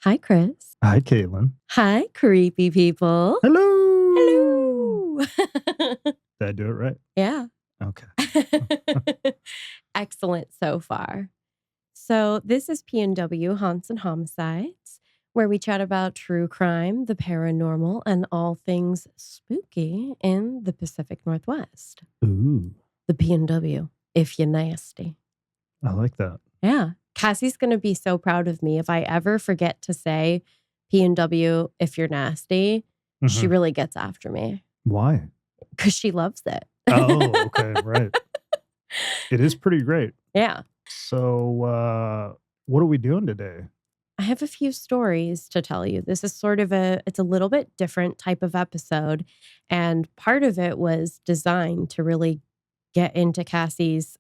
Hi, Chris. Hi, Caitlyn. Hi, creepy people. Hello. Hello. Did I do it right? Yeah. Okay. Excellent so far. So this is PNW Haunts and Homicides, where we chat about true crime, the paranormal, and all things spooky in the Pacific Northwest. Ooh. The PNW, if you're nasty. I like that. Yeah. Cassie's going to be so proud of me if I ever forget to say PNW, if you're nasty. She really gets after me. Why? Because she loves it. Oh, okay. Right. It is pretty great. Yeah. So what are we doing today? I have a few stories to tell you. This is sort of it's a little bit different type of episode. And part of it was designed to really get into Cassie's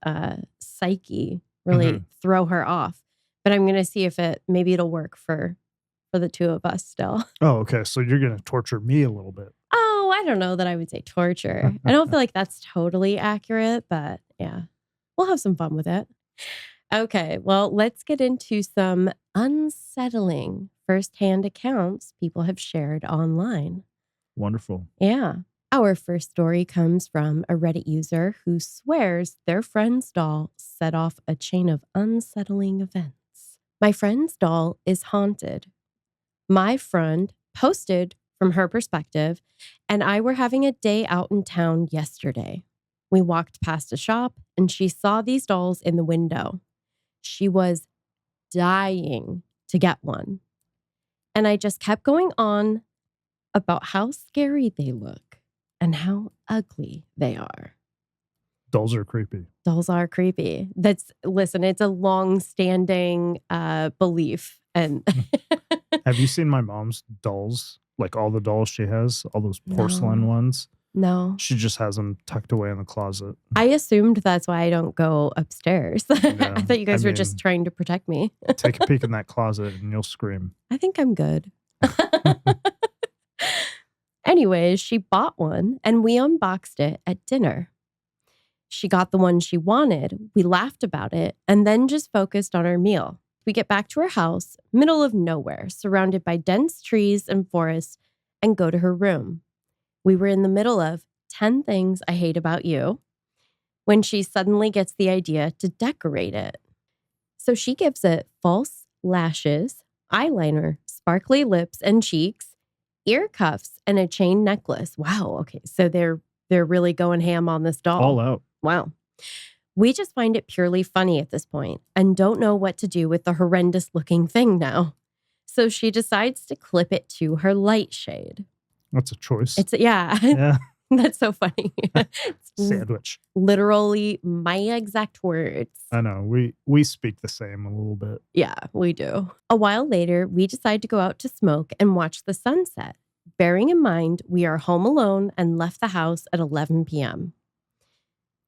psyche, really throw her off. But I'm going to see if maybe it'll work for the two of us still. Oh, okay. So you're going to torture me a little bit. Oh, I don't know that I would say torture. I don't feel like that's totally accurate, but yeah, we'll have some fun with it. Okay, well, let's get into some unsettling firsthand accounts people have shared online. Wonderful. Yeah. Our first story comes from a Reddit user who swears their friend's doll set off a chain of unsettling events. My friend's doll is haunted. My friend posted from her perspective, and I were having a day out in town yesterday. We walked past a shop, and she saw these dolls in the window. She was dying to get one. And I just kept going on about how scary they look and how ugly they are. Dolls are creepy. Dolls are creepy. Listen, it's a long-standing belief. And Have you seen my mom's dolls? Like all the dolls she has, all those porcelain ones? No. She just has them tucked away in the closet. I assumed that's why I don't go upstairs. Yeah, I thought you guys were just trying to protect me. Take a peek in that closet and you'll scream. I think I'm good. Anyways, she bought one and we unboxed it at dinner. She got the one she wanted. We laughed about it and then just focused on our meal. We get back to her house, middle of nowhere, surrounded by dense trees and forests, and go to her room. We were in the middle of 10 things I hate about you when she suddenly gets the idea to decorate it. So she gives it false lashes, eyeliner, sparkly lips and cheeks, ear cuffs, and a chain necklace. Wow. Okay. So they're really going ham on this doll. All out. Wow. We just find it purely funny at this point and don't know what to do with the horrendous looking thing now. So she decides to clip it to her light shade. That's a choice. Yeah. That's so funny. Sandwich. Literally my exact words. I know. We speak the same a little bit. Yeah, we do. A while later, we decide to go out to smoke and watch the sunset, bearing in mind we are home alone and left the house at 11 p.m.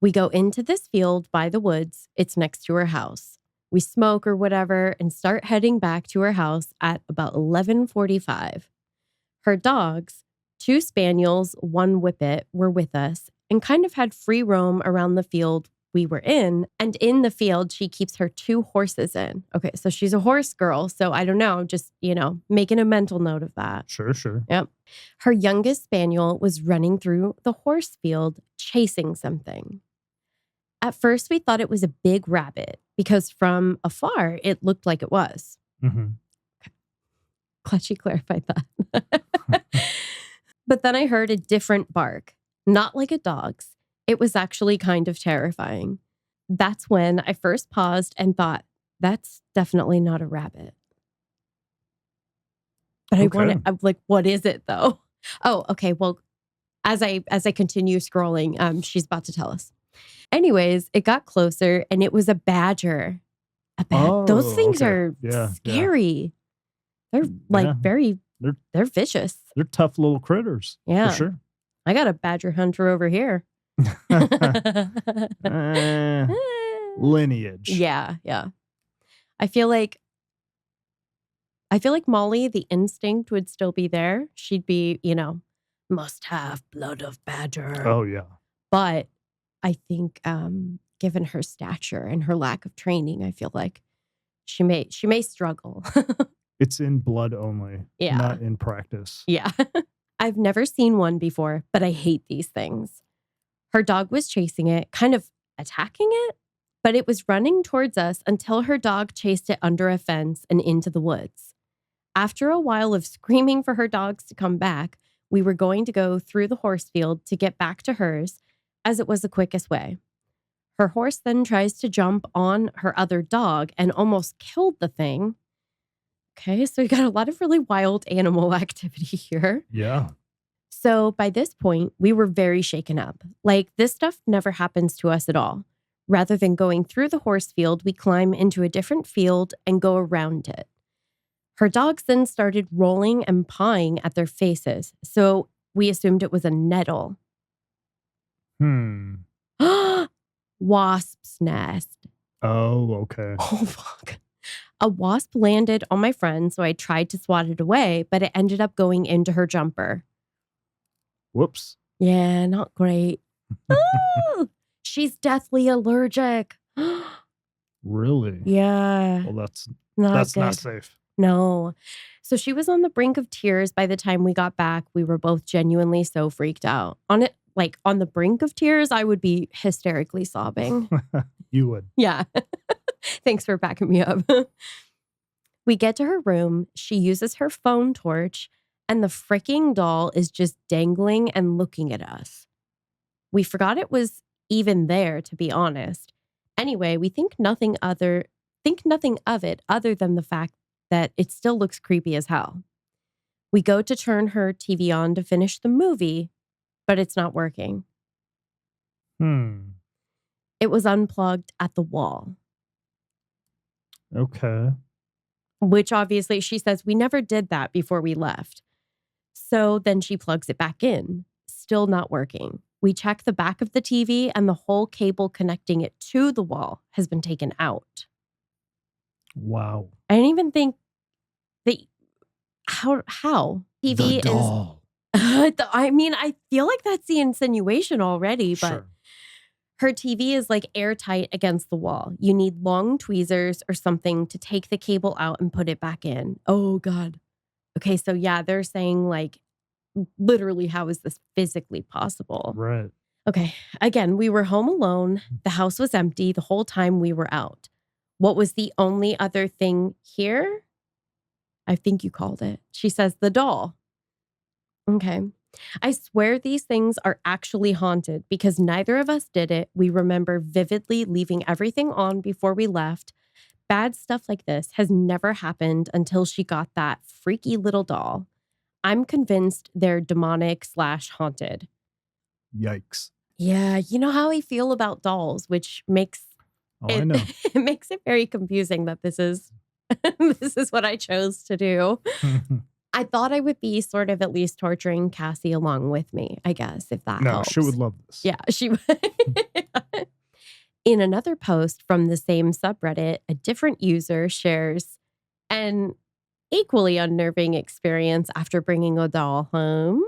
We go into this field by the woods. It's next to her house. We smoke or whatever and start heading back to her house at about 11:45. Her dogs, 2 spaniels, 1 whippet, were with us and kind of had free roam around the field we were in. And in the field, she keeps her 2 horses in. Okay, so she's a horse girl. So I don't know, just, making a mental note of that. Sure. Yep. Her youngest spaniel was running through the horse field, chasing something. At first, we thought it was a big rabbit because from afar, it looked like it was. Mm-hmm. Okay. Glad she clarified that. But then I heard a different bark, not like a dog's. It was actually kind of terrifying. That's when I first paused and thought, that's definitely not a rabbit. But I'm like, what is it though? Oh, okay. Well, as I continue scrolling, she's about to tell us. Anyways, it got closer and it was a badger. Those things are scary. Yeah. They're they're vicious. They're tough little critters. Yeah. For sure. I got a badger hunter over here. Lineage. Yeah. I feel like Molly, the instinct would still be there. She'd be, must have blood of badger. Oh, yeah. But I think given her stature and her lack of training, I feel like she may struggle. It's in blood only, Yeah. not in practice. Yeah. I've never seen one before, but I hate these things. Her dog was chasing it, kind of attacking it, but it was running towards us until her dog chased it under a fence and into the woods. After a while of screaming for her dogs to come back, we were going to go through the horse field to get back to hers, as it was the quickest way. Her horse then tries to jump on her other dog and almost killed the thing. Okay, so we got a lot of really wild animal activity here. Yeah. So by this point, we were very shaken up. Like, this stuff never happens to us at all. Rather than going through the horse field, we climb into a different field and go around it. Her dogs then started rolling and pawing at their faces, so we assumed it was a nettle. Wasp's nest. Oh, okay. Oh, fuck. A wasp landed on my friend, so I tried to swat it away, but it ended up going into her jumper. Whoops. Yeah, not great. Ooh, she's deathly allergic. Really? Yeah. Well, that's not not safe. No. So she was on the brink of tears by the time we got back. We were both genuinely so freaked out. On the brink of tears, I would be hysterically sobbing. You would. Yeah. Thanks for backing me up. We get to her room. She uses her phone torch, and the freaking doll is just dangling and looking at us. We forgot it was even there, to be honest. Anyway, we think nothing of it other than the fact that it still looks creepy as hell. We go to turn her TV on to finish the movie, but it's not working. It was unplugged at the wall. Okay. Which obviously she says we never did that before we left. So then she plugs it back in. Still not working. We check the back of the TV and the whole cable connecting it to the wall has been taken out. Wow. I didn't even think that how TV the doll. I mean, I feel like that's the insinuation already, but Sure. her TV is like airtight against the wall. You need long tweezers or something to take the cable out and put it back in. Oh, God. Okay, so yeah, they're saying like, literally, how is this physically possible? Right. Okay, again, we were home alone. The house was empty the whole time we were out. What was the only other thing here? I think you called it. She says the doll. Okay. I swear these things are actually haunted because neither of us did it. We remember vividly leaving everything on before we left. Bad stuff like this has never happened until she got that freaky little doll. I'm convinced they're demonic / haunted. Yikes. Yeah, you know how I feel about dolls, which makes I know. it makes it very confusing that this is this is what I chose to do. I thought I would be sort of at least torturing Cassie along with me, I guess, if that helps. She would love this. Yeah, she would. In another post from the same subreddit, a different user shares an equally unnerving experience after bringing a doll home.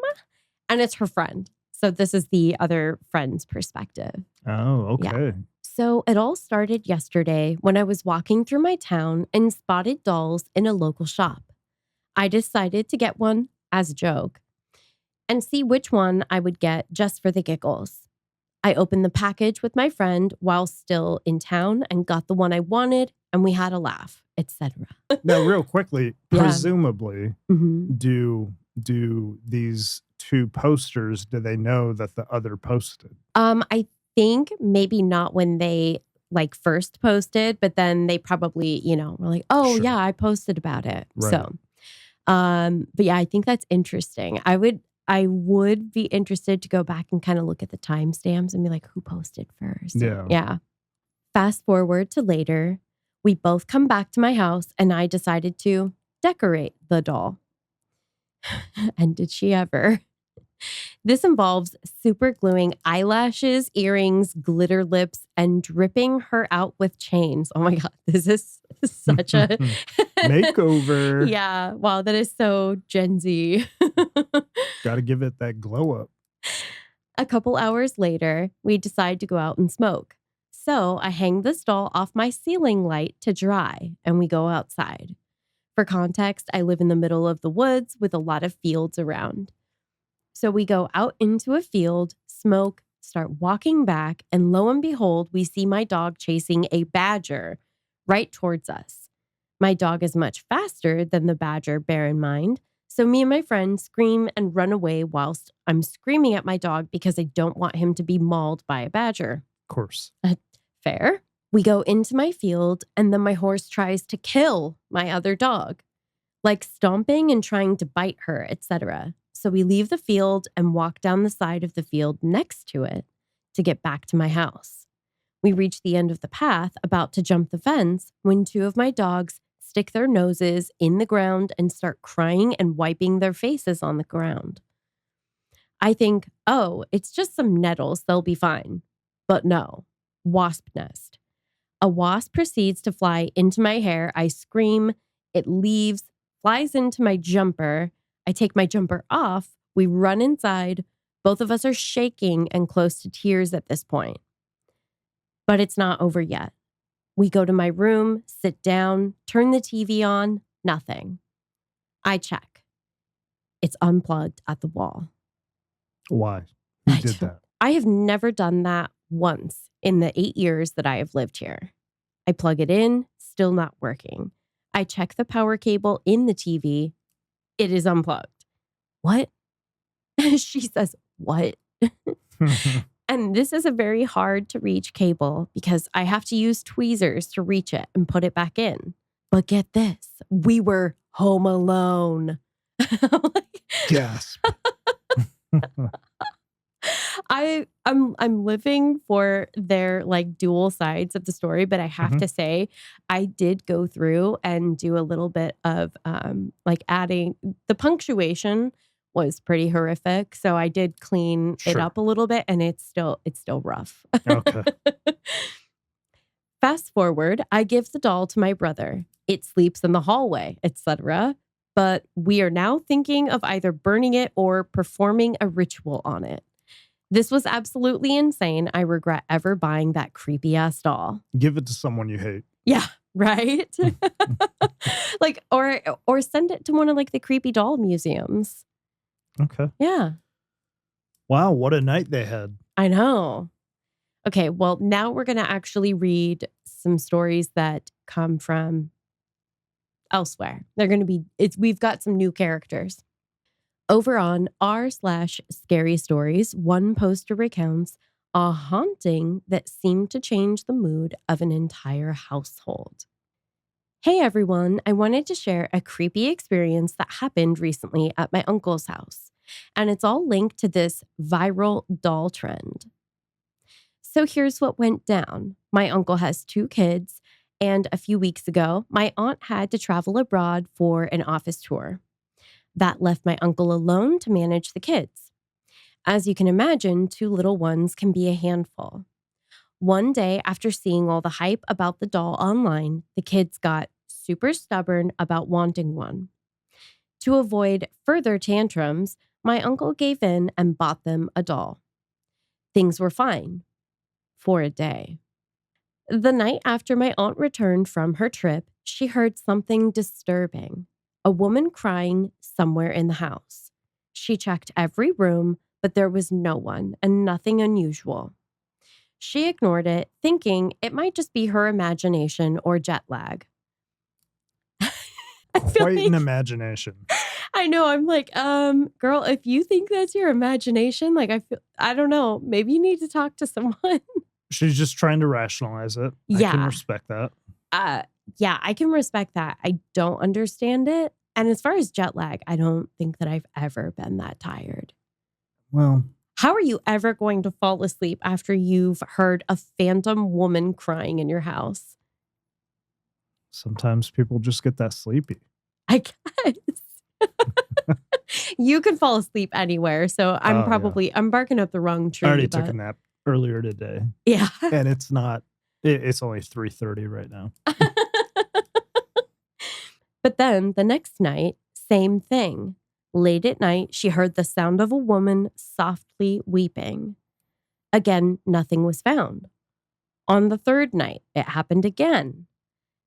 And it's her friend. So this is the other friend's perspective. Oh, okay. Yeah. So it all started yesterday when I was walking through my town and spotted dolls in a local shop. I decided to get one as a joke and see which one I would get just for the giggles. I opened the package with my friend while still in town and got the one I wanted, and we had a laugh, etc. Now, real quickly, Yeah. presumably, do these two posters, do they know that the other posted? I think maybe not when they like first posted, but then they probably, were like, oh Sure. yeah, I posted about it. Right. So, but yeah, I think that's interesting. I would be interested to go back and kind of look at the timestamps and be like, who posted first? Yeah. Fast forward to later, we both come back to my house and I decided to decorate the doll. And did she ever? This involves super gluing eyelashes, earrings, glitter lips, and dripping her out with chains. Oh my God, this is such a makeover. Yeah, wow, that is so Gen Z. Got to give it that glow up. A couple hours later, we decide to go out and smoke. So I hang this doll off my ceiling light to dry, and we go outside. For context, I live in the middle of the woods with a lot of fields around. So we go out into a field, smoke, start walking back, and lo and behold, we see my dog chasing a badger right towards us. My dog is much faster than the badger, bear in mind. So me and my friend scream and run away whilst I'm screaming at my dog because I don't want him to be mauled by a badger. Of course. Fair. We go into my field and then my horse tries to kill my other dog, like stomping and trying to bite her, etc. So we leave the field and walk down the side of the field next to it to get back to my house. We reach the end of the path, about to jump the fence, when two of my dogs stick their noses in the ground and start crying and wiping their faces on the ground. I think, oh, it's just some nettles, they'll be fine. But no, wasp nest. A wasp proceeds to fly into my hair. I scream, it leaves, flies into my jumper. I take my jumper off. We run inside. Both of us are shaking and close to tears at this point. But it's not over yet. We go to my room, sit down, turn the TV on, nothing. I check. It's unplugged at the wall. Why? Who did that? I have never done that once in the 8 years that I have lived here. I plug it in, still not working. I check the power cable in the TV. It is unplugged. What? She says, what? And this is a very hard to reach cable because I have to use tweezers to reach it and put it back in. But get this, we were home alone. Gasp. I'm living for their like dual sides of the story, but I have to say I did go through and do a little bit of like adding the punctuation was pretty horrific. So I did clean it up a little bit and it's still rough. Okay. Fast forward, I give the doll to my brother. It sleeps in the hallway, etc. But we are now thinking of either burning it or performing a ritual on it. This was absolutely insane. I regret ever buying that creepy ass doll. Give it to someone you hate. Yeah, right? Like or send it to one of like the creepy doll museums. Okay. Yeah. Wow, what a night they had. I know. Okay, well, now we're going to actually read some stories that come from elsewhere. They're going to be we've got some new characters. Over on r/scary stories, one poster recounts a haunting that seemed to change the mood of an entire household. Hey everyone, I wanted to share a creepy experience that happened recently at my uncle's house, and it's all linked to this viral doll trend. So here's what went down. My uncle has 2 kids, and a few weeks ago, my aunt had to travel abroad for an office tour. That left my uncle alone to manage the kids. As you can imagine, 2 little ones can be a handful. One day, after seeing all the hype about the doll online, the kids got super stubborn about wanting one. To avoid further tantrums, my uncle gave in and bought them a doll. Things were fine. For a day. The night after my aunt returned from her trip, she heard something disturbing. A woman crying somewhere in the house. She checked every room, but there was no one and nothing unusual. She ignored it, thinking it might just be her imagination or jet lag. Quite an imagination. I know. I'm like, girl, if you think that's your imagination, like I don't know, maybe you need to talk to someone. She's just trying to rationalize it. Yeah. I can respect that. Yeah, I can respect that. I don't understand it. And as far as jet lag, I don't think that I've ever been that tired. Well, how are you ever going to fall asleep after you've heard a phantom woman crying in your house? Sometimes people just get that sleepy. I guess. You can fall asleep anywhere. So I'm I'm barking up the wrong tree. I already took a nap earlier today. Yeah. And it's only 3:30 right now. But then the next night, same thing. Late at night, she heard the sound of a woman softly weeping. Again, nothing was found. On the 3rd night, it happened again.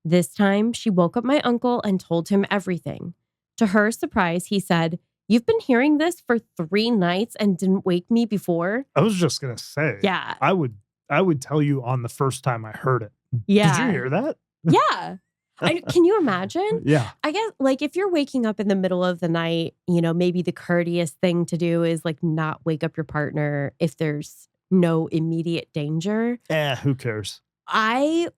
This time, she woke up my uncle and told him everything. To her surprise, he said, "You've been hearing this for 3 nights and didn't wake me before?" I was just gonna say, Yeah. I would tell you on the first time I heard it. Yeah. Did you hear that? Yeah. Can you imagine? Yeah. I guess, like, if you're waking up in the middle of the night, maybe the courteous thing to do is, like, not wake up your partner if there's no immediate danger. Who cares? I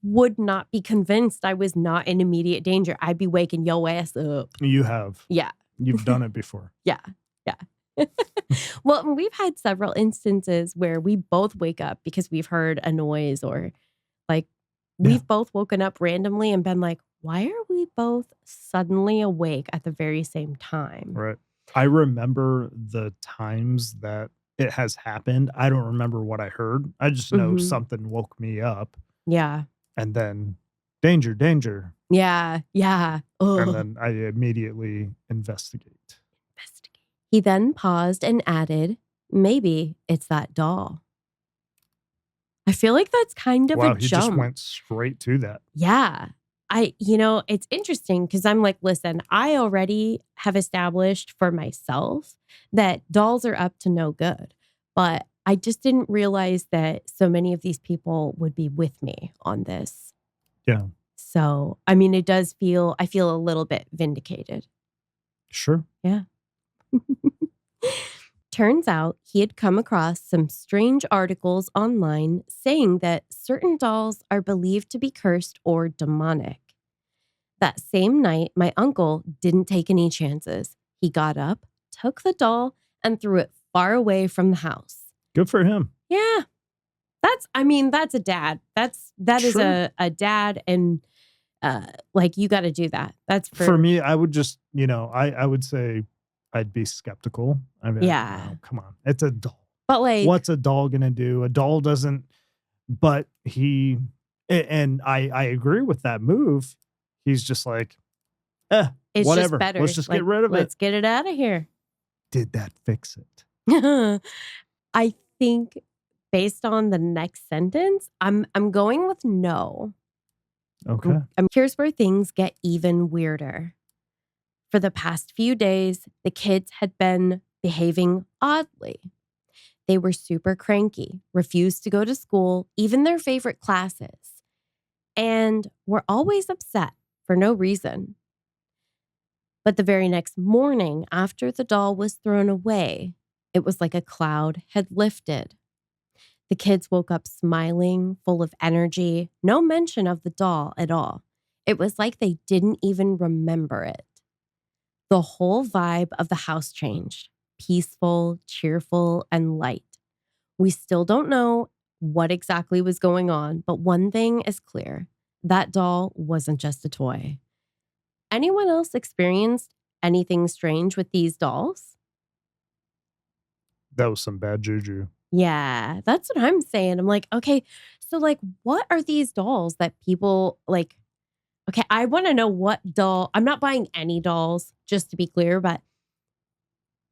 would not be convinced I was not in immediate danger. I'd be waking yo ass up. You have. Yeah. You've done it before. Yeah. Yeah. Well, we've had several instances where we both wake up because we've heard a noise or like we've both woken up randomly and been like, why are we both suddenly awake at the very same time? Right. I remember the times that it has happened. I don't remember what I heard. I just know something woke me up. Yeah. And then danger, danger. Yeah. Yeah. Ugh. And then I immediately investigate. He then paused and added, maybe it's that doll. I feel like that's kind of a jump. He just went straight to that. Yeah. It's interesting because I'm like, listen, I already have established for myself that dolls are up to no good. But I just didn't realize that so many of these people would be with me on this. Yeah. So, I mean, I feel a little bit vindicated. Sure. Yeah. Turns out he had come across some strange articles online saying that certain dolls are believed to be cursed or demonic. That same night, my uncle didn't take any chances. He got up, took the doll, and threw it far away from the house. Good for him. Yeah. That's a dad. That is a dad, and you got to do that. That's for me. I would just, I would say I'd be skeptical. I mean, yeah, come on, it's a doll. But what's a doll gonna do? A doll doesn't. But and I agree with that move. He's just like, it's whatever. Just better. Let's just get rid of it. Let's get it out of here. Did that fix it? I think based on the next sentence, I'm going with no. Okay. Here's where things get even weirder. For the past few days, the kids had been behaving oddly. They were super cranky, refused to go to school, even their favorite classes, and were always upset for no reason. But the very next morning, after the doll was thrown away, it was like a cloud had lifted. The kids woke up smiling, full of energy, no mention of the doll at all. It was like they didn't even remember it. The whole vibe of the house changed, peaceful, cheerful, and light. We still don't know what exactly was going on, but one thing is clear. That doll wasn't just a toy. Anyone else experienced anything strange with these dolls? That was some bad juju. Yeah, that's what I'm saying. I'm like, okay, so what are these dolls that people like? Okay, I want to know what doll. I'm not buying any dolls, just to be clear, but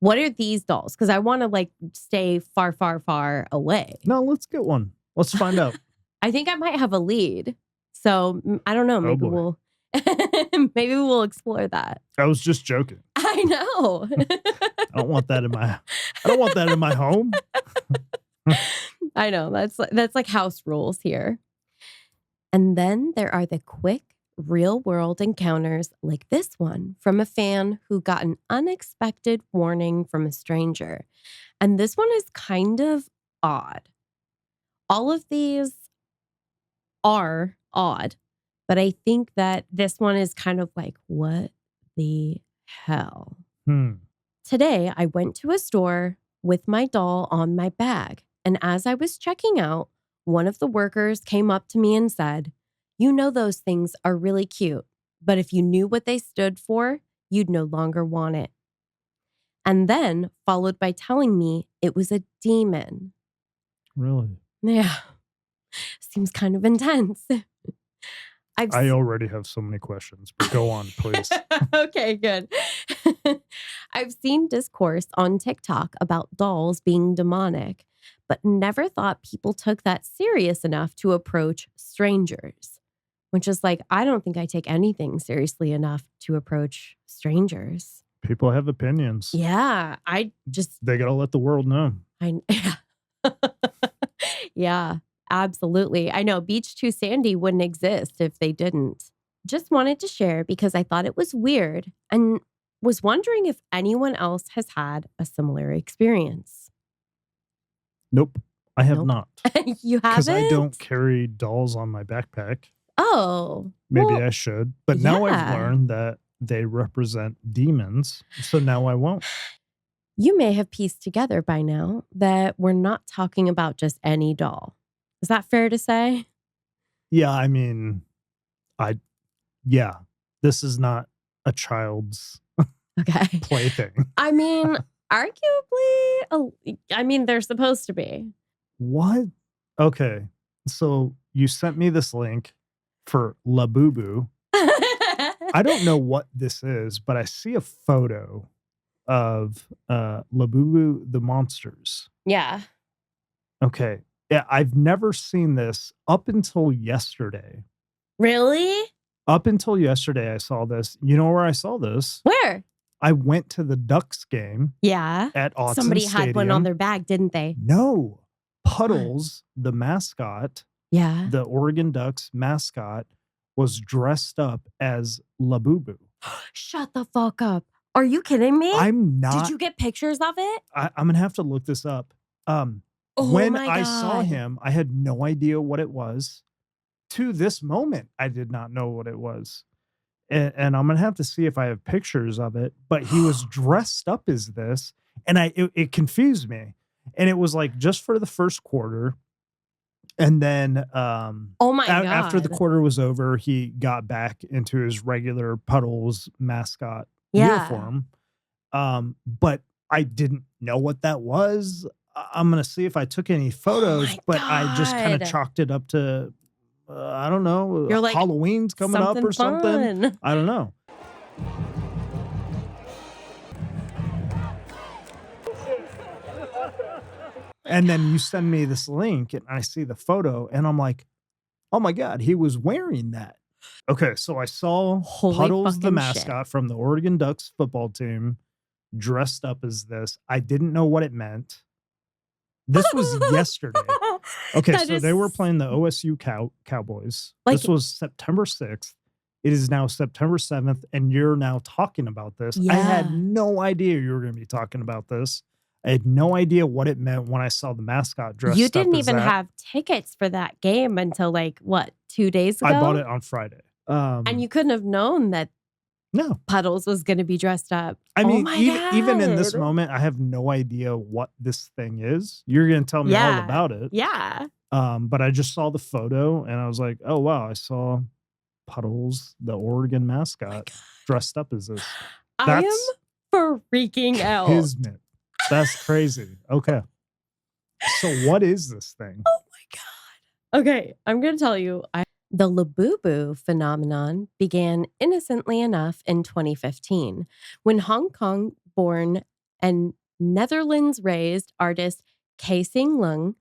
what are these dolls? Because I want to stay far, far, far away. No, let's get one. Let's find out. I think I might have a lead. So I don't know. Maybe maybe we'll explore that. I was just joking. I know. I don't want that in my home. I know. That's like house rules here. And then there are the quick, real world encounters like this one from a fan who got an unexpected warning from a stranger. And this one is kind of odd. All of these are odd, but I think that this one is kind of like, what the hell? Today, I went to a store with my doll on my bag. And as I was checking out, one of the workers came up to me and said, "You know those things are really cute, but if you knew what they stood for, you'd no longer want it." And then followed by telling me it was a demon. Really? Yeah. Seems kind of intense. I already have so many questions, but go on, please. Okay, good. I've seen discourse on TikTok about dolls being demonic, but never thought people took that serious enough to approach strangers. which is like, I don't think I take anything seriously enough to approach strangers. People have opinions. Yeah, They got to let the world know. Yeah, absolutely. I know Beach Too Sandy wouldn't exist if they didn't. Just wanted to share because I thought it was weird and was wondering if anyone else has had a similar experience. Nope, I have Nope. not. You haven't? Because I don't carry dolls on my backpack. Oh. Maybe well, I should. But now I've yeah. learned that they represent demons. So now I won't. You may have pieced together by now that we're not talking about just any doll. Is that fair to say? Yeah, I mean, this is not a child's Okay. plaything. I mean, arguably, they're supposed to be. What? Okay. So you sent me this link for Labubu. I don't know what this is, but I see a photo of Labubu the monsters. Yeah. Okay. Yeah, I've never seen this up until yesterday. Really? Up until yesterday, I saw this. You know where I saw this? Where? I went to the Ducks game. Yeah. At Autzen Somebody Stadium. had one on their bag, didn't they? No. Puddles, the mascot, Yeah. the Oregon Ducks mascot, was dressed up as Labubu. Shut the fuck up. Are you kidding me? I'm not. Did you get pictures of it? I'm going to have to look this up. When I saw him, I had no idea what it was. To this moment, I did not know what it was. And I'm going to have to see if I have pictures of it. But he was dressed up as this. And it confused me. And it was like just for the first quarter. And then oh my God. After the quarter was over, he got back into his regular Puddles mascot uniform. But I didn't know what that was. I'm going to see if I took any photos, but I just kind of chalked it up to, I don't know, you're like, Halloween's coming up or something. Fun. I don't know. And then you send me this link and I see the photo and I'm like, oh my God, he was wearing that. Okay, so I saw Puddles the mascot from the Oregon Ducks football team dressed up as this. I didn't know what it meant. This was yesterday. Okay, so they were playing the OSU Cowboys. This was September 6th. It is now September 7th, and you're now talking about this. Yeah. I had no idea you were going to be talking about this. I had no idea what it meant when I saw the mascot dressed up. You didn't as even that. have tickets for that game until 2 days ago? I bought it on Friday. And you couldn't have known that Puddles was going to be dressed up. I mean, even in this moment, I have no idea what this thing is. You're going to tell me all about it. Yeah. But I just saw the photo and I was like, oh, wow, I saw Puddles, the Oregon mascot, dressed up as this. I am freaking out. Kismet. That's crazy. Okay. So what is this thing? Oh my God. Okay, I'm going to tell you. The Labubu phenomenon began innocently enough in 2015 when Hong Kong-born and Netherlands-raised artist Caitlyn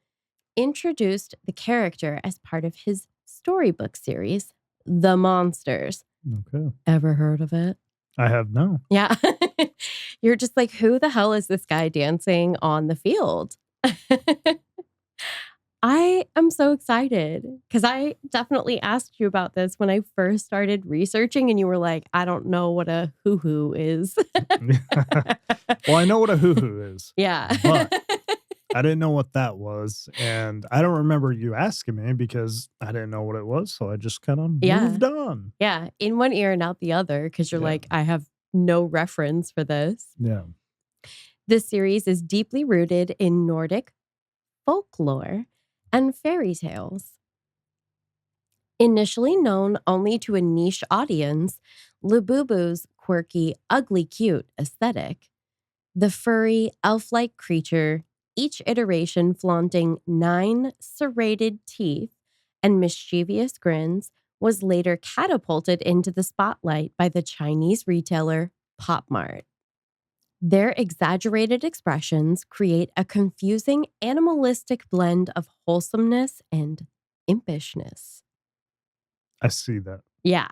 introduced the character as part of his storybook series, The Monsters. Okay. Ever heard of it? I have no. Yeah. You're just like, who the hell is this guy dancing on the field? I am so excited because I definitely asked you about this when I first started researching and you were like, I don't know what a hoo-hoo is. Well, I know what a hoo-hoo is. Yeah. But I didn't know what that was. And I don't remember you asking me because I didn't know what it was. So I just kind of moved on. Yeah. In one ear and out the other because you're like, I have no reference for this. Yeah. This series is deeply rooted in Nordic folklore and fairy tales. Initially known only to a niche audience, Labubu's quirky, ugly cute aesthetic, the furry, elf-like creature, each iteration flaunting 9 serrated teeth and mischievous grins, was later catapulted into the spotlight by the Chinese retailer Pop Mart. Their exaggerated expressions create a confusing animalistic blend of wholesomeness and impishness. I see that. Yeah.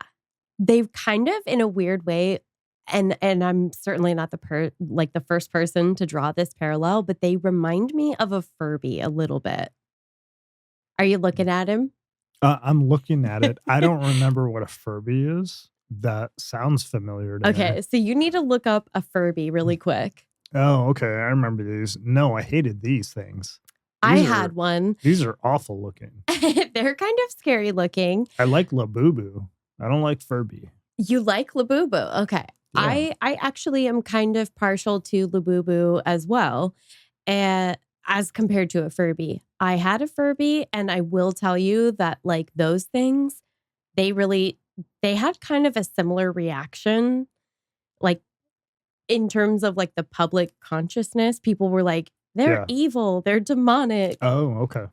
They've kind of, in a weird way, and I'm certainly not the first person to draw this parallel, but they remind me of a Furby a little bit. Are you looking at him? I'm looking at it. I don't remember what a Furby is. That sounds familiar to me. Okay, so you need to look up a Furby really quick. Oh, okay. I remember these. No, I hated these things. I had one. These are awful looking. They're kind of scary looking. I like Labubu. I don't like Furby. You like Labubu. Okay. Yeah. I actually am kind of partial to Labubu as well, as compared to a Furby. I had a Furby, and I will tell you that like those things, they had kind of a similar reaction. Like in terms of like the public consciousness, people were like, they're evil, they're demonic. Oh, okay.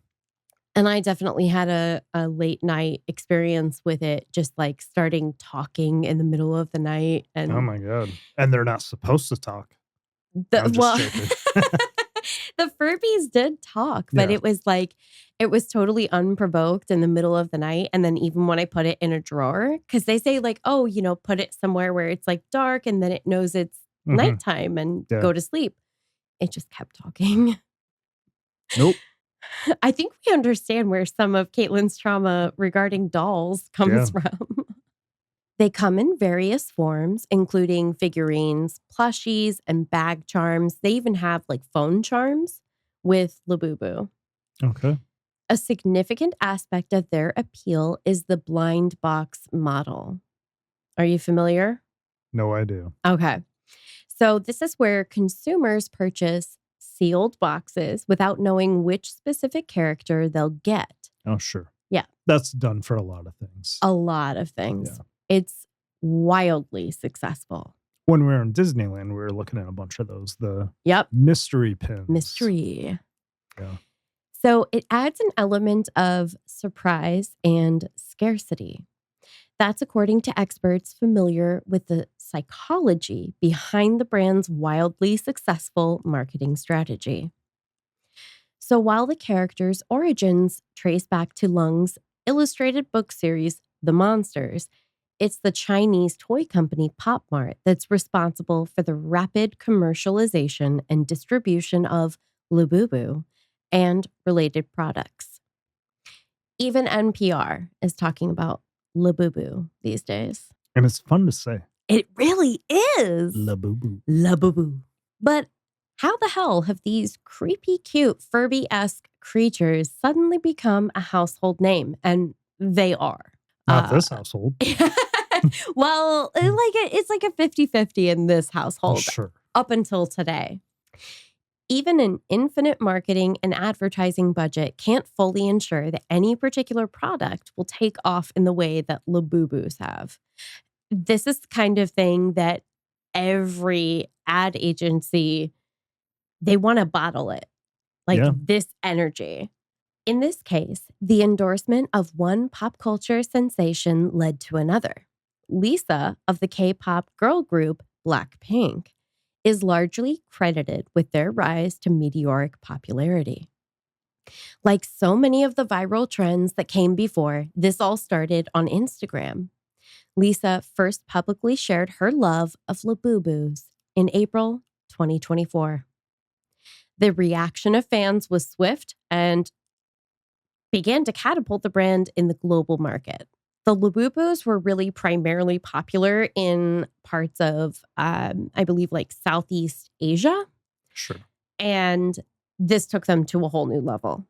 And I definitely had a late night experience with it, just like starting talking in the middle of the night. And oh my God. And they're not supposed to talk. The Furbies did talk, but it was totally unprovoked in the middle of the night. And then even when I put it in a drawer, because they say like, oh, put it somewhere where it's like dark and then it knows it's nighttime and go to sleep. It just kept talking. Nope. I think we understand where some of Caitlyn's trauma regarding dolls comes from. They come in various forms, including figurines, plushies, and bag charms. They even have like phone charms with Labubu. Okay. A significant aspect of their appeal is the blind box model. Are you familiar? No idea. Okay. So this is where consumers purchase sealed boxes without knowing which specific character they'll get. Oh, sure. Yeah. That's done for a lot of things. A lot of things. Yeah. It's wildly successful. When we were in Disneyland, we were looking at a bunch of those. The mystery pins. Mystery. Yeah. So it adds an element of surprise and scarcity. That's according to experts familiar with the psychology behind the brand's wildly successful marketing strategy. So while the character's origins trace back to Lung's illustrated book series, The Monsters, it's the Chinese toy company Pop Mart that's responsible for the rapid commercialization and distribution of Labubu and related products. Even NPR is talking about Labubu these days. And it's fun to say. It really is. Labubu. Labubu. But how the hell have these creepy, cute, Furby-esque creatures suddenly become a household name? And they are. Not this household. Well, it's like a 50-50 in this household. Sure. Up until today. Even an infinite marketing and advertising budget can't fully ensure that any particular product will take off in the way that Labubus have. This is the kind of thing that every ad agency, they want to bottle it. This energy. In this case, the endorsement of one pop culture sensation led to another. Lisa of the K-pop girl group BLACKPINK is largely credited with their rise to meteoric popularity. Like so many of the viral trends that came before, this all started on Instagram. Lisa first publicly shared her love of Labubus in April 2024. The reaction of fans was swift and began to catapult the brand in the global market. The Labubus were really primarily popular in parts of, I believe, like Southeast Asia. Sure. And this took them to a whole new level.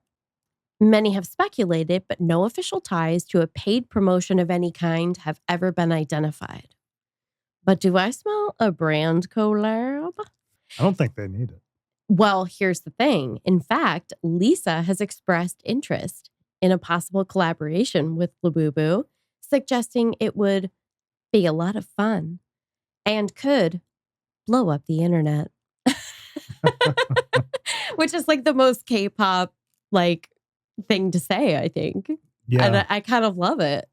Many have speculated, but no official ties to a paid promotion of any kind have ever been identified. But do I smell a brand collab? I don't think they need it. Well, here's the thing. In fact, Lisa has expressed interest in a possible collaboration with Labubu, suggesting it would be a lot of fun and could blow up the internet. Which is like the most K-pop thing to say, I think. Yeah. And I kind of love it.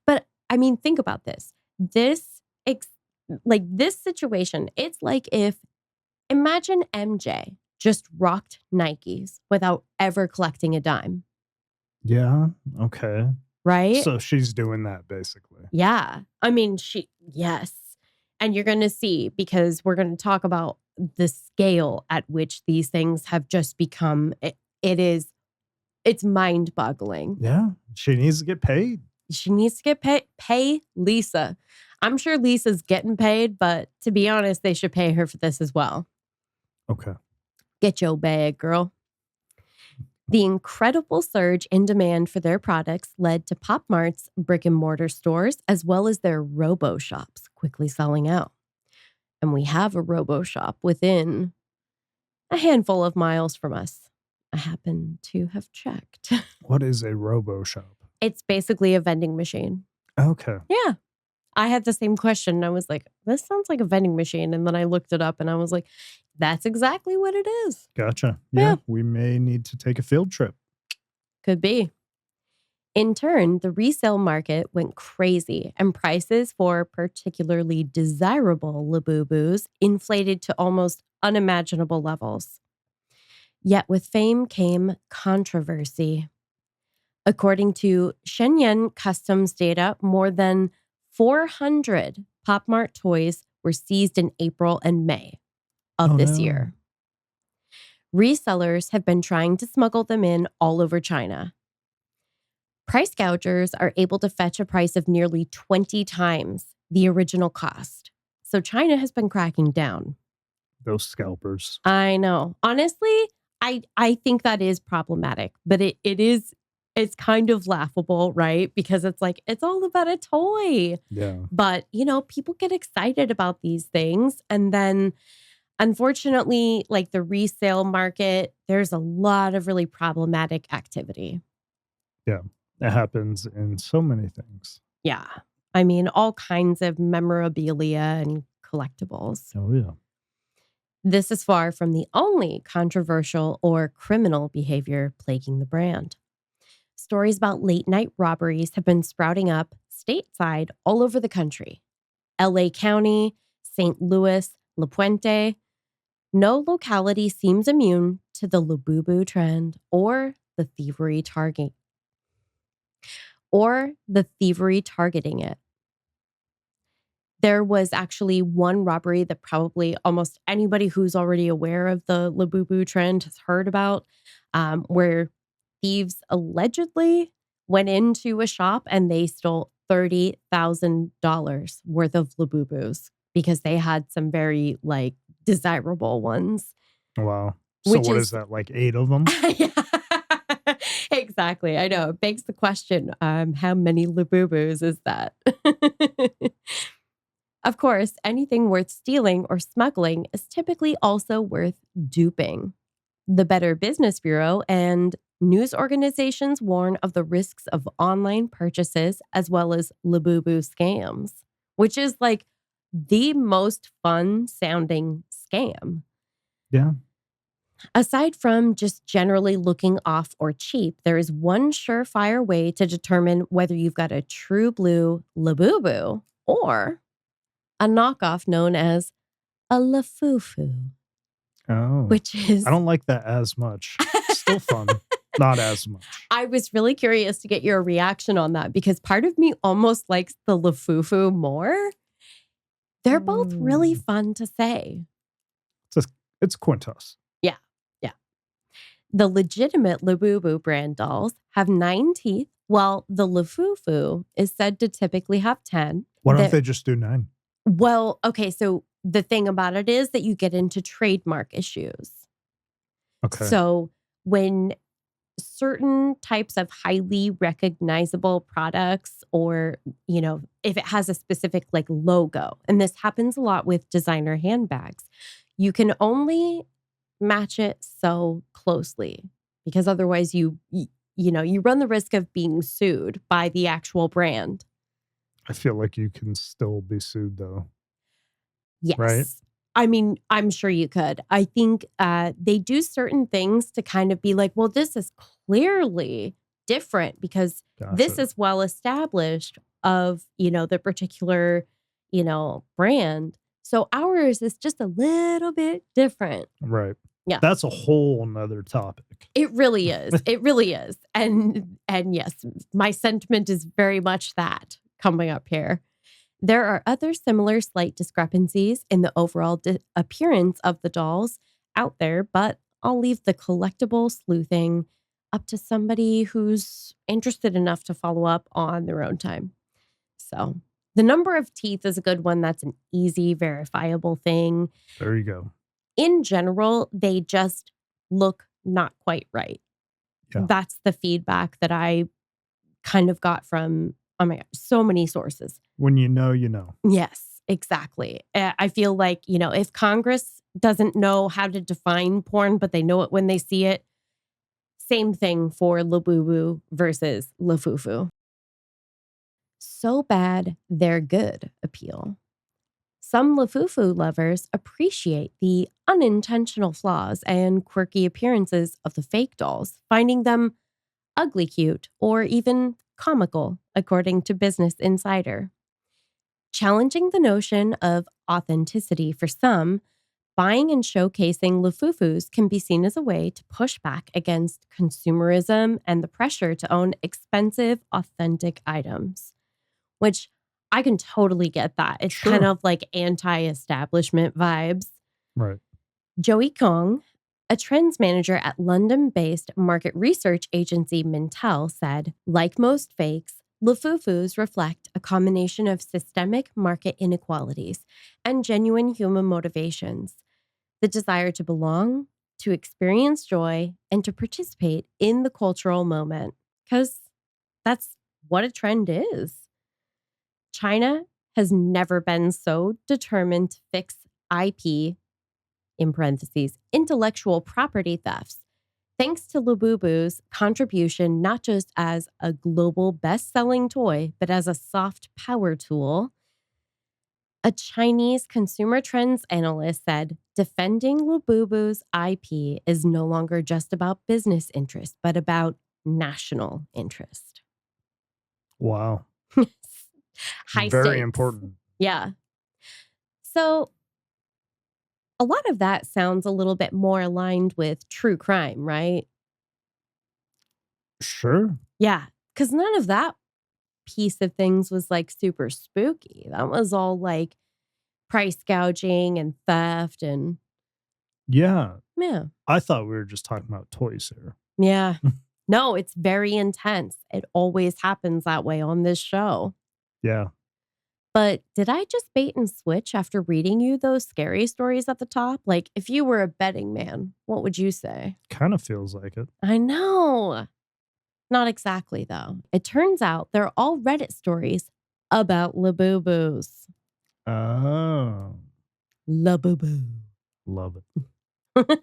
But I mean, think about this. This situation, it's like if, imagine MJ just rocked Nikes without ever collecting a dime. Yeah. Okay. right? So she's doing that basically. Yeah. I mean, yes. And you're going to see, because we're going to talk about the scale at which these things have just become, it's mind boggling. Yeah. She needs to get paid. She needs to get paid. Pay Lisa. I'm sure Lisa's getting paid, but to be honest, they should pay her for this as well. Okay. Get your bag, girl. The incredible surge in demand for their products led to Pop Mart's brick and mortar stores, as well as their robo shops, quickly selling out. And we have a robo shop within a handful of miles from us. I happen to have checked. What is a robo shop? It's basically a vending machine. Okay. Yeah. I had the same question. I was like, this sounds like a vending machine. And then I looked it up and I was like, that's exactly what it is. Gotcha. Yeah. We may need to take a field trip. Could be. In turn, the resale market went crazy and prices for particularly desirable Labubus inflated to almost unimaginable levels. Yet with fame came controversy. According to Shenyang Customs data, more than 400 Pop Mart toys were seized in April and May of this year. Resellers have been trying to smuggle them in all over China. Price gougers are able to fetch a price of nearly 20 times the original cost. So China has been cracking down. Those scalpers. I know. Honestly, I think that is problematic, but it's kind of laughable, right? Because it's like, it's all about a toy. Yeah. But, people get excited about these things. And then, unfortunately, like the resale market, there's a lot of really problematic activity. Yeah. It happens in so many things. Yeah. I mean, all kinds of memorabilia and collectibles. Oh, yeah. This is far from the only controversial or criminal behavior plaguing the brand. Stories about late night robberies have been sprouting up stateside all over the country. LA County, St. Louis, La Puente. No locality seems immune to the Labubu trend or the thievery targeting it. There was actually one robbery that probably almost anybody who's already aware of the Labubu trend has heard about, where thieves allegedly went into a shop and they stole $30,000 worth of Labubus because they had some very desirable ones. Wow. So what is that, like 8 of them? Yeah. Exactly. I know. It begs the question, how many Labubus is that? Of course, anything worth stealing or smuggling is typically also worth duping. The Better Business Bureau and news organizations warn of the risks of online purchases as well as Labubu scams, which is like the most fun sounding scam. Yeah. Aside from just generally looking off or cheap, there is one surefire way to determine whether you've got a true blue Labubu or a knockoff known as a Lafufu. Oh. Which is... I don't like that as much. Still fun. Not as much. I was really curious to get your reaction on that because part of me almost likes the Lafufu more. They're both really fun to say. It's Quintus. Yeah. Yeah. The legitimate Labubu brand dolls have 9 teeth, while the Lafufu is said to typically have 10. Why don't they just do 9? Well, okay, so the thing about it is that you get into trademark issues. Okay. So when certain types of highly recognizable products or, if it has a specific logo, and this happens a lot with designer handbags, you can only match it so closely because otherwise you run the risk of being sued by the actual brand. I feel like you can still be sued though. Yes. Right? I mean, I'm sure you could. I think they do certain things to kind of be like, well, this is clearly different because this is well established of, the particular, brand. So ours is just a little bit different. Right. Yeah. That's a whole nother topic. It really is. It really is. And yes, my sentiment is very much that coming up here. There are other similar slight discrepancies in the overall appearance of the dolls out there, but I'll leave the collectible sleuthing up to somebody who's interested enough to follow up on their own time. So the number of teeth is a good one. That's an easy, verifiable thing. There you go. In general, they just look not quite right. Yeah. That's the feedback that I kind of got from, oh my God, so many sources. When you know, you know. Yes, exactly. I feel like, if Congress doesn't know how to define porn, but they know it when they see it, same thing for Labubu versus Lafufu. So bad, they're good appeal. Some Lafufu lovers appreciate the unintentional flaws and quirky appearances of the fake dolls, finding them ugly cute or even comical, according to Business Insider. Challenging the notion of authenticity for some, buying and showcasing Lafufus can be seen as a way to push back against consumerism and the pressure to own expensive, authentic items, which I can totally get that. It's kind of like anti-establishment vibes. Right. Joey Kong, a trends manager at London-based market research agency Mintel, said, like most fakes, Lafufus reflect a combination of systemic market inequalities and genuine human motivations. The desire to belong, to experience joy, and to participate in the cultural moment. Because that's what a trend is. China has never been so determined to fix IP, in parentheses, intellectual property thefts, thanks to Labubu's contribution not just as a global best-selling toy, but as a soft power tool. A Chinese consumer trends analyst said, defending Labubu's IP is no longer just about business interest, but about national interest. Wow. High Very stakes. important. Yeah. So a lot of that sounds a little bit more aligned with true crime, right? Sure. Yeah. Because none of that piece of things was like super spooky. That was all like price gouging and theft and. Yeah. Yeah. I thought we were just talking about toys here. Yeah. No, it's very intense. It always happens that way on this show. Yeah. But did I just bait and switch after reading you those scary stories at the top? Like, if you were a betting man, what would you say? Kind of feels like it. I know. Not exactly, though. It turns out they're all Reddit stories about Labubus. Oh. Labubu. Love it.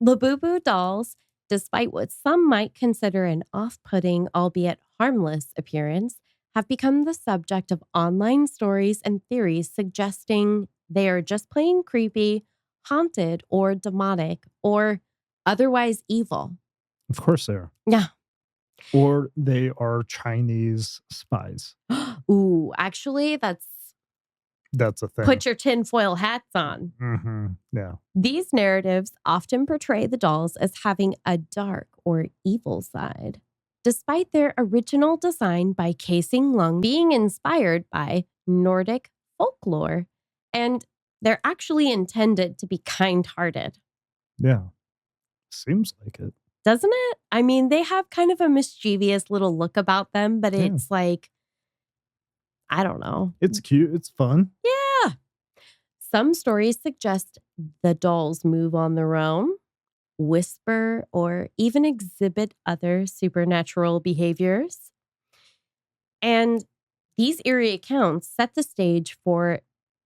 Labubu dolls, despite what some might consider an off-putting, albeit harmless appearance, have become the subject of online stories and theories suggesting they are just plain creepy, haunted, or demonic, or otherwise evil. Of course they are. Yeah. Or they are Chinese spies. Ooh, actually, that's a thing. Put your tinfoil hats on. Mm-hmm. Yeah. These narratives often portray the dolls as having a dark or evil side, despite their original design by Casing Lung being inspired by Nordic folklore, and they're actually intended to be kind-hearted. Yeah. Seems like it. Doesn't it? I mean, they have kind of a mischievous little look about them, but it's like, I don't know. It's cute. It's fun. Yeah. Some stories suggest the dolls move on their own, whisper, or even exhibit other supernatural behaviors. And these eerie accounts set the stage for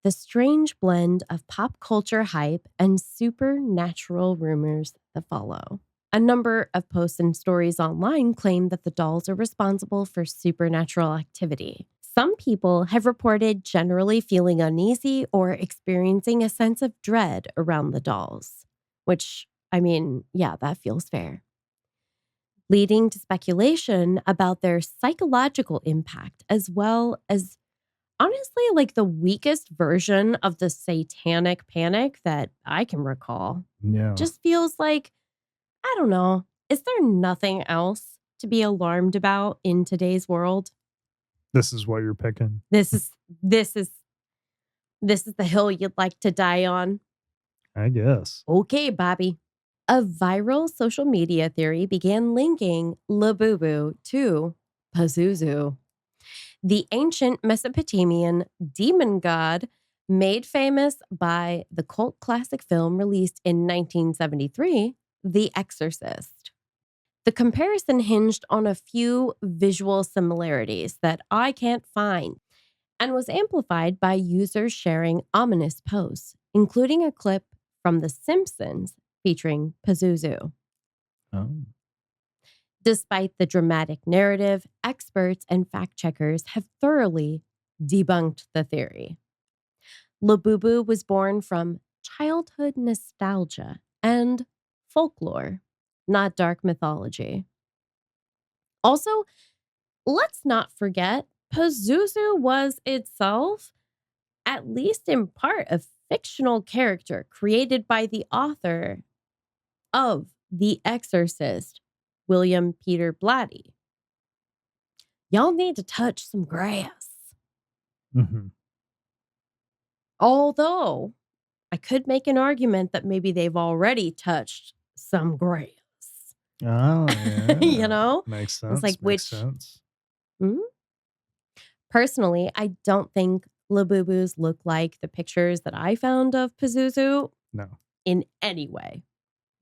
the strange blend of pop culture hype and supernatural rumors that follow. A number of posts and stories online claim that the dolls are responsible for supernatural activity. Some people have reported generally feeling uneasy or experiencing a sense of dread around the dolls, which, I mean, yeah, that feels fair. Leading to speculation about their psychological impact, as well as Honestly, like the weakest version of the satanic panic that I can recall. Yeah. Just feels like, I don't know, is there nothing else to be alarmed about in today's world? This is what you're picking. This is this is this is the hill you'd like to die on. I guess. Okay, Bobby. A viral social media theory began linking Labubu to Pazuzu, the ancient Mesopotamian demon god made famous by the cult classic film released in 1973, The Exorcist. The comparison hinged on a few visual similarities that I can't find and was amplified by users sharing ominous posts, including a clip from The Simpsons featuring Pazuzu. Oh. Despite the dramatic narrative, experts and fact checkers have thoroughly debunked the theory. Labubu was born from childhood nostalgia and folklore, not dark mythology. Also, let's not forget, Pazuzu was itself, at least in part, a fictional character created by the author of The Exorcist, William Peter Blatty. Y'all need to touch some grass. Mm-hmm. Although I could make an argument that maybe they've already touched some grass. Oh, yeah. You know? Makes sense. It's like Makes which sense. Personally, I don't think Labubus look like the pictures that I found of Pazuzu No. in any way.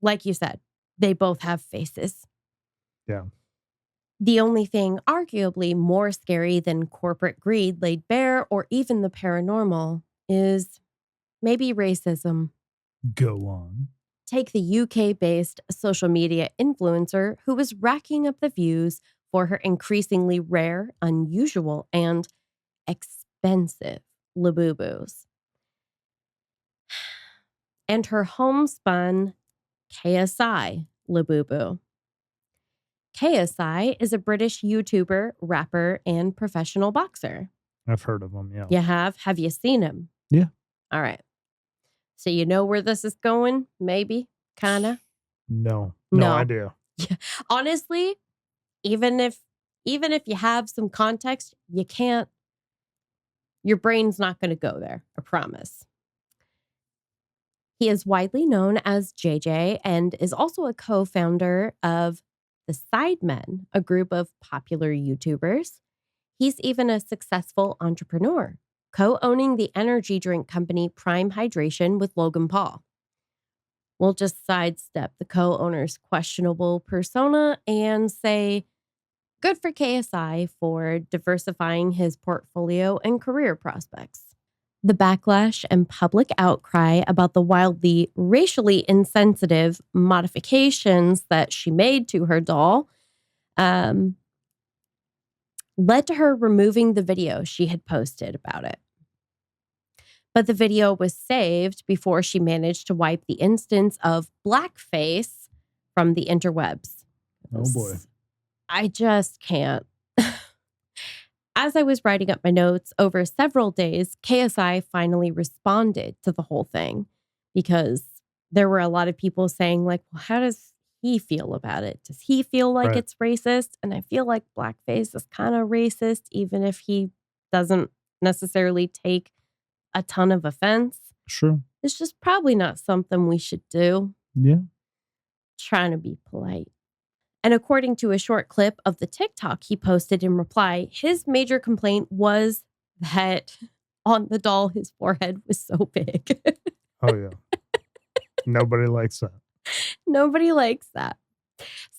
Like you said, they both have faces. Yeah. The only thing arguably more scary than corporate greed laid bare or even the paranormal is maybe racism. Go on. Take the UK-based social media influencer who was racking up the views for her increasingly rare, unusual, and expensive Labubus. And her homespun KSI Labubu. KSI is a British YouTuber, rapper, and professional boxer. I've heard of them, yeah. You have? Have you seen him? Yeah. All right. So you know where this is going? Maybe? Kinda? No No. idea. Yeah. Honestly, even if you have some context, you can't, your brain's not going to go there. I promise. He is widely known as JJ and is also a co-founder of the Sidemen, a group of popular YouTubers. He's even a successful entrepreneur, co-owning the energy drink company Prime Hydration with Logan Paul. We'll just sidestep the co-owner's questionable persona and say, good for KSI for diversifying his portfolio and career prospects. The backlash and public outcry about the wildly racially insensitive modifications that she made to her doll led to her removing the video she had posted about it. But the video was saved before she managed to wipe the instance of blackface from the interwebs. Oh boy. I just can't. As I was writing up my notes over several days, KSI finally responded to the whole thing because there were a lot of people saying like, well, how does he feel about it? Does he feel like it's racist? And I feel like blackface is kind of racist, even if he doesn't necessarily take a ton of offense. Sure. It's just probably not something we should do. Yeah. Trying to be polite. And according to a short clip of the TikTok he posted in reply, his major complaint was that on the doll, his forehead was so big. Oh, yeah. Nobody likes that. Nobody likes that.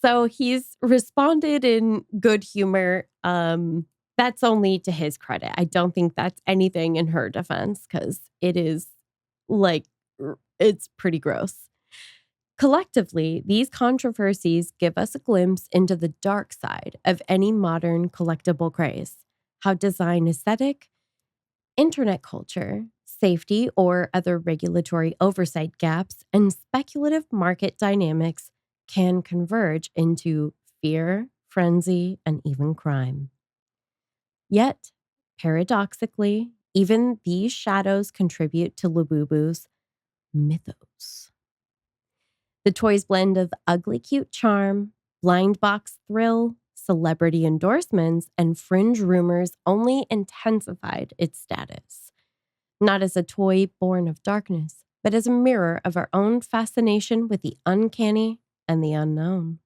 So he's responded in good humor. That's only to his credit. I don't think that's anything in her defense because it is like, it's pretty gross. Collectively, these controversies give us a glimpse into the dark side of any modern collectible craze, how design aesthetic, internet culture, safety or other regulatory oversight gaps, and speculative market dynamics can converge into fear, frenzy, and even crime. Yet, Paradoxically, even these shadows contribute to Labubu's mythos. The toy's blend of ugly cute charm, blind box thrill, celebrity endorsements, and fringe rumors only intensified its status. Not as a toy born of darkness, but as a mirror of our own fascination with the uncanny and the unknown.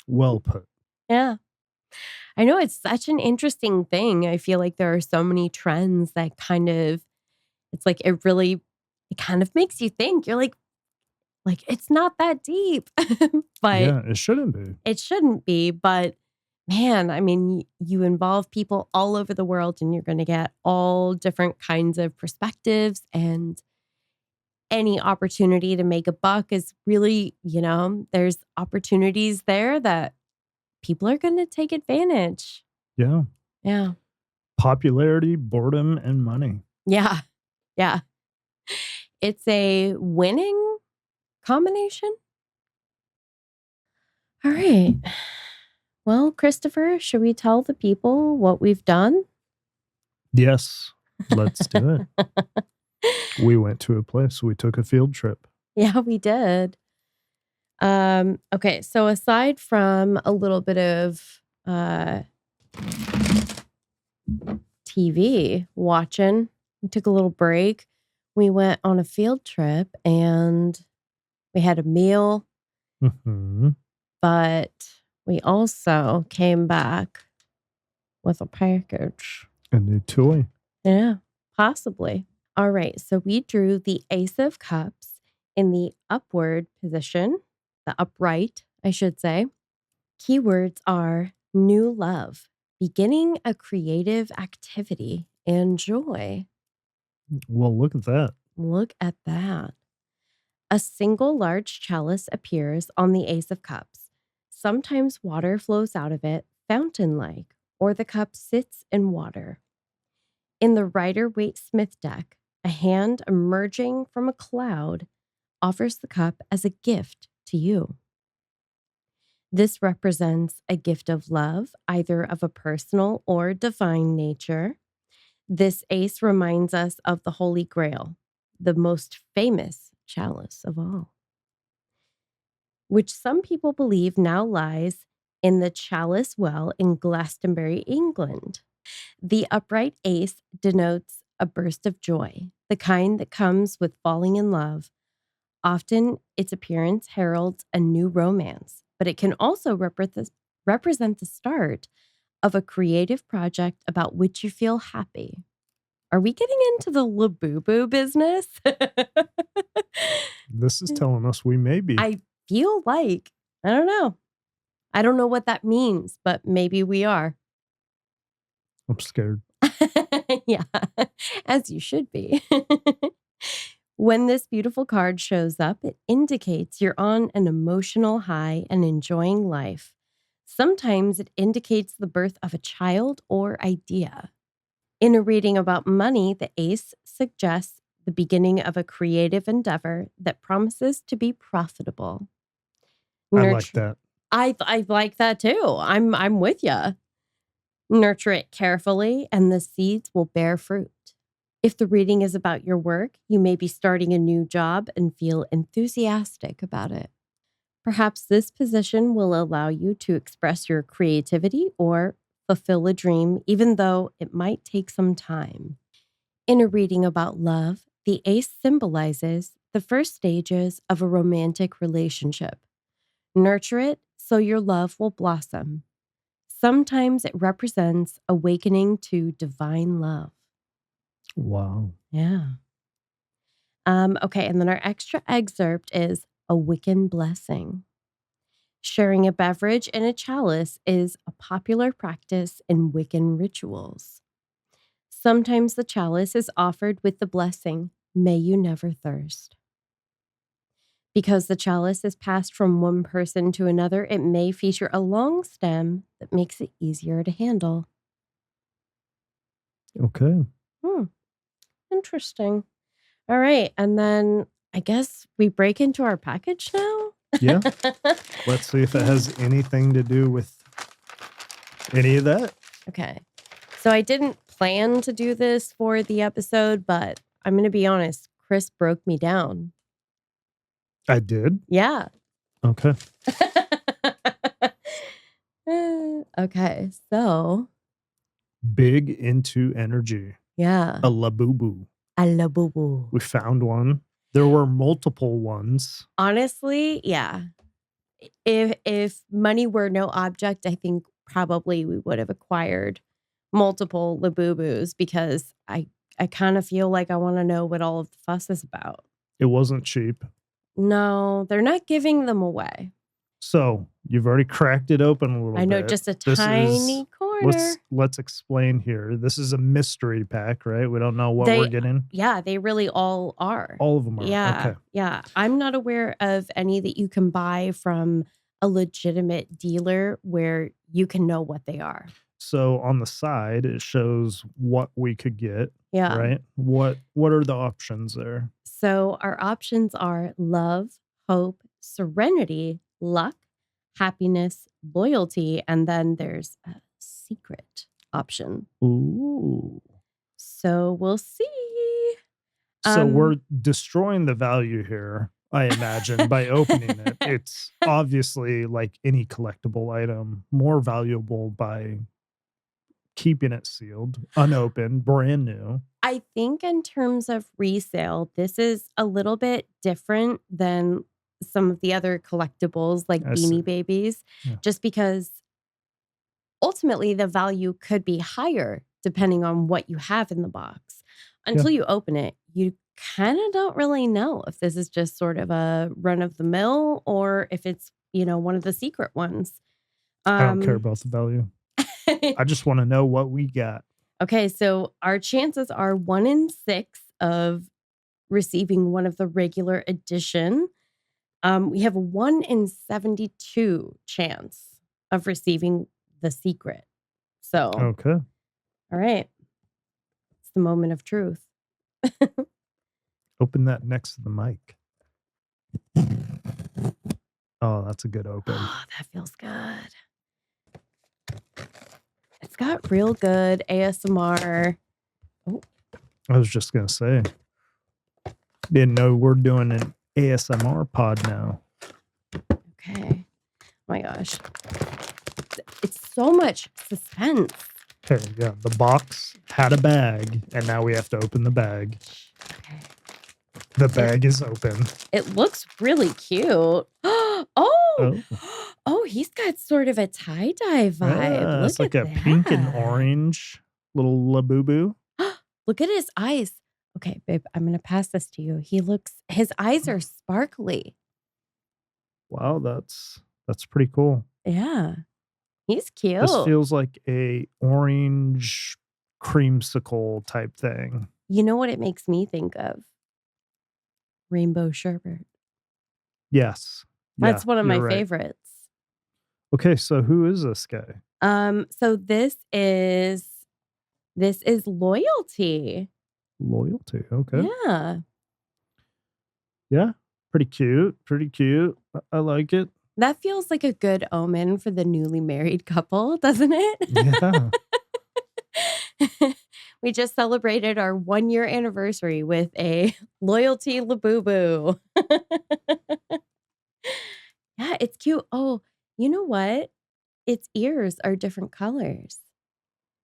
Well put. Yeah. I know it's such an interesting thing. I feel like there are so many trends that it's like it kind of makes you think. You're like it's not that deep. But yeah, it shouldn't be. It shouldn't be, but man, I mean, you involve people all over the world and you're going to get all different kinds of perspectives, and any opportunity to make a buck is really, there's opportunities there that people are going to take advantage. Yeah. Yeah. Popularity, boredom, and money. Yeah. Yeah. It's a winning combination. All right. Well, Christopher, should we tell the people what we've done? Yes, let's do it. We went to a place. We took a field trip. Yeah, we did. Okay, so aside from a little bit of TV watching, we took a little break. We went on a field trip and we had a meal. Mm-hmm. But we also came back with a package. A new toy. Yeah, possibly. All right, so we drew the Ace of Cups in the upward position, the upright, I should say. Keywords are new love, beginning a creative activity, and joy. Well, look at that. Look at that. A single large chalice appears on the Ace of Cups. Sometimes water flows out of it, fountain-like, or the cup sits in water. In the Rider-Waite-Smith deck, a hand emerging from a cloud offers the cup as a gift to you. This represents a gift of love, either of a personal or divine nature. This ace reminds us of the Holy Grail, the most famous chalice of all, which some people believe now lies in the Chalice Well in Glastonbury, England. The upright ace denotes a burst of joy, the kind that comes with falling in love. Often its appearance heralds a new romance, but it can also represent the start of a creative project about which you feel happy. Are we getting into the Labubu business? This is telling us we may be. I feel like, I don't know. I don't know what that means, but maybe we are. I'm scared. Yeah, as you should be. When this beautiful card shows up, it indicates you're on an emotional high and enjoying life. Sometimes it indicates the birth of a child or idea. In a reading about money, the ace suggests the beginning of a creative endeavor that promises to be profitable. I like that. I like that too. I'm with you. Nurture it carefully, and the seeds will bear fruit. If the reading is about your work, you may be starting a new job and feel enthusiastic about it. Perhaps this position will allow you to express your creativity or fulfill a dream, even though it might take some time. In a reading about love, the ace symbolizes the first stages of a romantic relationship. Nurture it so your love will blossom. Sometimes it represents awakening to divine love. Wow. Yeah. Okay, and then our extra excerpt is a Wiccan blessing. Sharing a beverage in a chalice is a popular practice in Wiccan rituals. Sometimes the chalice is offered with the blessing, "May you never thirst." Because the chalice is passed from one person to another, it may feature a long stem that makes it easier to handle. Okay. Interesting. All right. And then I guess we break into our package now. Yeah. Let's see if it has anything to do with any of that. Okay. So I didn't plan to do this for the episode, but I'm going to be honest. Chris broke me down. I did? Yeah. Okay. Okay. So. Big into energy. Yeah. A Labubu. A Labubu. We found one. There were multiple ones. Honestly, yeah. If money were no object, I think probably we would have acquired multiple Labubus because I kind of feel like I want to know what all of the fuss is about. It wasn't cheap. No, they're not giving them away. So you've already cracked it open a little bit. I know, just a tiny corner. Let's explain here. This is a mystery pack, right? We don't know what we're getting. Yeah, they really all are. All of them are. Yeah. Okay. Yeah. I'm not aware of any that you can buy from a legitimate dealer where you can know what they are. So on the side, it shows what we could get. Yeah. Right? What are the options there? So our options are love, hope, serenity, luck, happiness, loyalty, and then there's a secret option. Ooh. So we'll see. So we're destroying the value here, I imagine, by opening it. It's obviously like any collectible item, more valuable by keeping it sealed, unopened, brand new. I think in terms of resale, this is a little bit different than some of the other collectibles like Beanie Babies, just because ultimately the value could be higher depending on what you have in the box. Until you open it, you kind of don't really know if this is just sort of a run of the mill or if it's, one of the secret ones. I don't care about the value. I just want to know what we got. Okay, so our chances are 1 in 6 of receiving one of the regular edition. We have a 1 in 72 chance of receiving the secret. So, okay. All right. It's the moment of truth. Open that next to the mic. Oh, that's a good open. Oh, that feels good. It's got real good ASMR. Oh. I was just going to say, didn't know we're doing an ASMR pod now. Okay. Oh my gosh. It's so much suspense. Okay, yeah. The box had a bag, and now we have to open the bag. Okay. The bag is open. It looks really cute. Oh, he's got sort of a tie-dye vibe. It's like a pink and orange little Labubu. Look at his eyes. Okay, babe, I'm going to pass this to you. His eyes are sparkly. Wow, that's pretty cool. Yeah. He's cute. This feels like a orange creamsicle type thing. You know what it makes me think of? Rainbow sherbet. Yes. That's one of my favorites. Okay, so who is this guy? So this is Loyalty. Loyalty, okay. Yeah. Yeah, pretty cute. I like it. That feels like a good omen for the newly married couple, doesn't it? Yeah. We just celebrated our 1-year anniversary with a Loyalty Labubu. Yeah, it's cute. Oh, you know what? Its ears are different colors.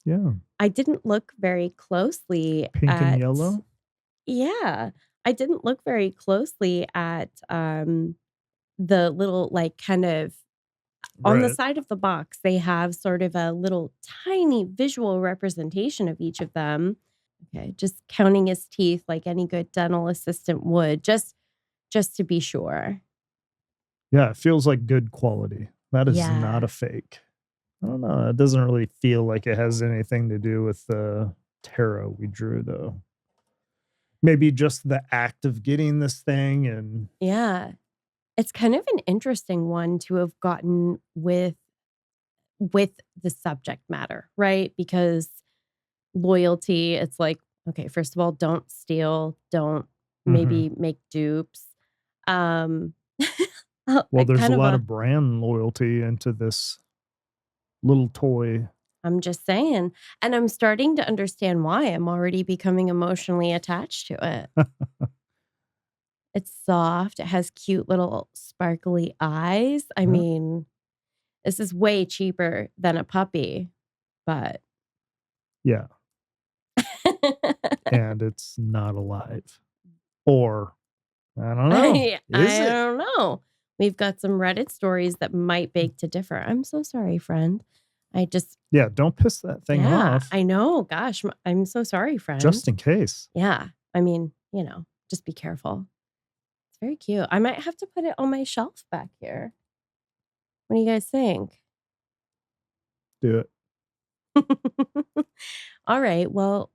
Yeah. I didn't look very closely Pink and yellow? Yeah. I didn't look very closely at the little kind of on the side of the box, they have sort of a little tiny visual representation of each of them. Okay, just counting his teeth like any good dental assistant would, just to be sure. Yeah, it feels like good quality. That is not a fake. I don't know. It doesn't really feel like it has anything to do with the tarot we drew, though. Maybe just the act of getting this thing and... Yeah. It's kind of an interesting one to have gotten with the subject matter, right? Because loyalty, it's like, okay, first of all, don't steal, don't maybe make dupes. Well, there's a lot of brand loyalty into this little toy. I'm just saying. And I'm starting to understand why I'm already becoming emotionally attached to it. It's soft. It has cute little sparkly eyes. I mean, this is way cheaper than a puppy, but. Yeah. And it's not alive. Or, I don't know. I don't know. We've got some Reddit stories that might beg to differ. I'm so sorry, friend. Yeah, don't piss that thing off. I know. Gosh, I'm so sorry, friend. Just in case. Yeah. I mean, just be careful. It's very cute. I might have to put it on my shelf back here. What do you guys think? Do it. All right. Well,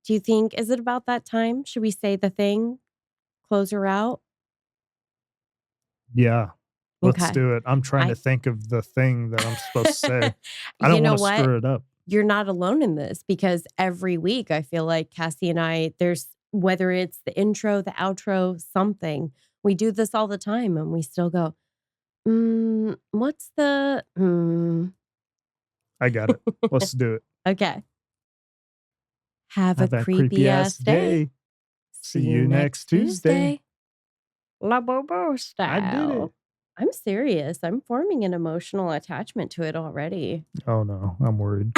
do you think, is it about that time? Should we say the thing? Close her out? Yeah. Let's do it. I'm trying to think of the thing that I'm supposed to say. I don't want to screw it up. You're not alone in this, because every week I feel like Cassie and I, whether it's the intro, the outro, something, we do this all the time and we still go, what's the, I got it. Let's do it. Okay. Have a creepy ass day. See you next Tuesday. Labubu style. I did it. I'm serious. I'm forming an emotional attachment to it already. Oh no, I'm worried.